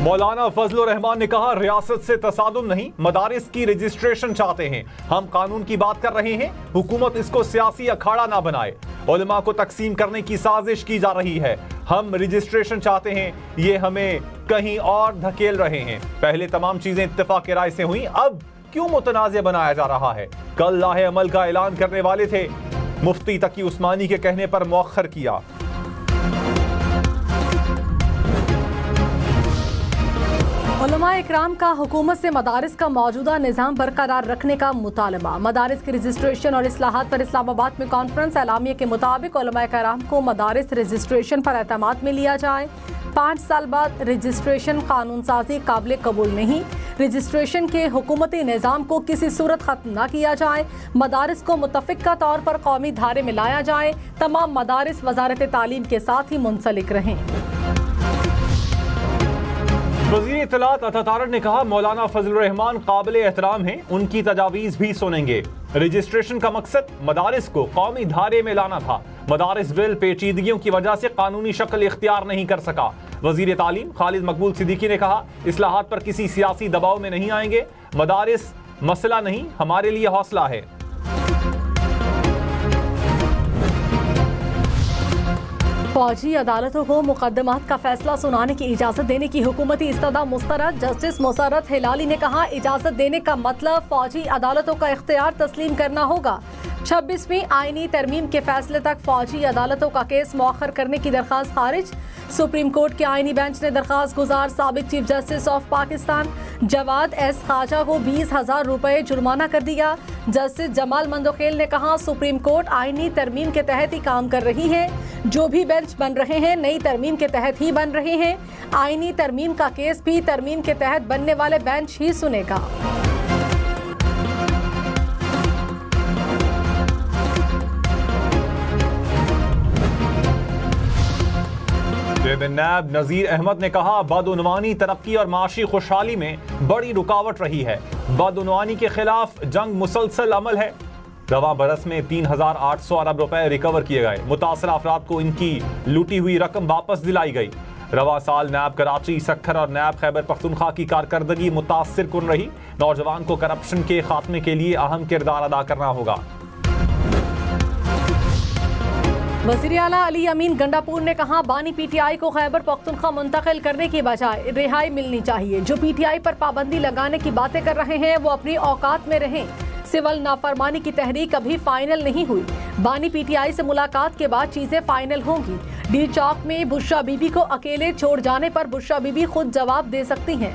मौलाना फजलुर रहमान ने कहा, रियासत से तसादुम नहीं, मदारिस की रजिस्ट्रेशन चाहते हैं। हम कानून की बात कर रहे हैं, हुकूमत इसको सियासी अखाड़ा ना बनाए। उलमा को तकसीम करने की साजिश की जा रही है। हम रजिस्ट्रेशन चाहते हैं, ये हमें कहीं और धकेल रहे हैं। पहले तमाम चीजें इत्तेफाक राय से हुई, अब क्यों मुतनाज़ बनाया जा रहा है? कल लाहे अमल का ऐलान करने वाले थे, मुफ्ती तकी उस्मानी के कहने पर मौखर किया। उलमा इकराम का हुकूमत से मदारिस का मौजूदा निज़ाम बरकरार रखने का मुतालबा। मदारिस की रजिस्ट्रेशन और इस्लाहात पर इस्लामाबाद में कॉन्फ्रेंस। एलामिया के मुताबिक उलमा इकराम को मदारिस रजिस्ट्रेशन पर एतमाद में लिया जाए। 5 साल बाद रजिस्ट्रेशन कानून साजी काबिल कबूल नहीं। रजिस्ट्रेशन के हुकूमती निज़ाम को किसी सूरत ख़त्म न किया जाए। मदारिस को मुतफ़िक़ा तौर पर कौमी धारे में लाया जाए। तमाम मदारिस वज़ारत तालीम के साथ ही मुंसलिक रहें। वज़ीर इत्तलात अता तारड़ ने कहा, मौलाना फजलुर रहमान काबिल एहतराम हैं, उनकी तजावीज़ भी सुनेंगे। रजिस्ट्रेशन का मकसद मदारिस को कौमी धारे में लाना था। मदारिस बिल पेचीदगियों की वजह से कानूनी शक्ल इख्तियार नहीं कर सका। वज़ीर तालीम खालिद मकबूल सिद्दीकी ने कहा, इस्लाहात पर किसी सियासी दबाव में नहीं आएंगे। मदारिस मसला नहीं, हमारे लिए हौसला है। फौजी अदालतों को मुकदमात का फैसला सुनाने की इजाज़त देने की हुकूमती इस्तदा मुस्तरद। जस्टिस मुसर्रत हिलाली ने कहा, इजाज़त देने का मतलब फौजी अदालतों का इख्तियार तस्लीम करना होगा। 26वीं आईनी तरमीम के फैसले तक फौजी अदालतों का केस मौखर करने की दरख्वास्त खारिज। सुप्रीम कोर्ट के आईनी बेंच ने दरख्वास्त गुजार साबिक chief justice of Pakistan Jawad S Khawaja को 20,000 रुपये जुर्माना कर दिया। जस्टिस जमाल मंदोखेल ने कहा, सुप्रीम कोर्ट आईनी तरमीम के तहत ही काम कर रही है। जो भी बेंच बन रहे हैं नई तरमीम के तहत ही बन रहे हैं। आईनी तरमीम का केस भी तरमीम के तहत बनने वाले बेंच ही सुनेगा। नायब नज़ीर अहमद ने कहा, बदउनवानी तरक्की और माशी खुशहाली में बड़ी रुकावट रही है। बदउनवानी के खिलाफ जंग मुसलसल अमल है। रवा बरस में 3,800 अरब रुपए रिकवर किए गए। मुतासर अफराद को इनकी लूटी हुई रकम वापस दिलाई गई। रवा साल नैब कराची, सक्खर और नैब खैबर पख्तूनख्वा की कारकर्दगी मुतासिर कुन रही। नौजवान को करप्शन के खात्मे के लिए अहम किरदार अदा करना होगा। वज़ीर आला अली अमीन गंडापुर ने कहा, बानी पीटीआई को खैबर पख्तूनख्वा मुंतकिल करने की बजाय रिहाई मिलनी चाहिए। जो पीटीआई पर पाबंदी लगाने की बातें कर रहे हैं वो अपनी औकात में रहें। सिविल नाफरमानी की तहरीक अभी फाइनल नहीं हुई। बानी पीटीआई से मुलाकात के बाद चीजें फाइनल होंगी। डी चौक में बुशरा बीबी को अकेले छोड़ जाने पर बुशरा बीबी खुद जवाब दे सकती हैं।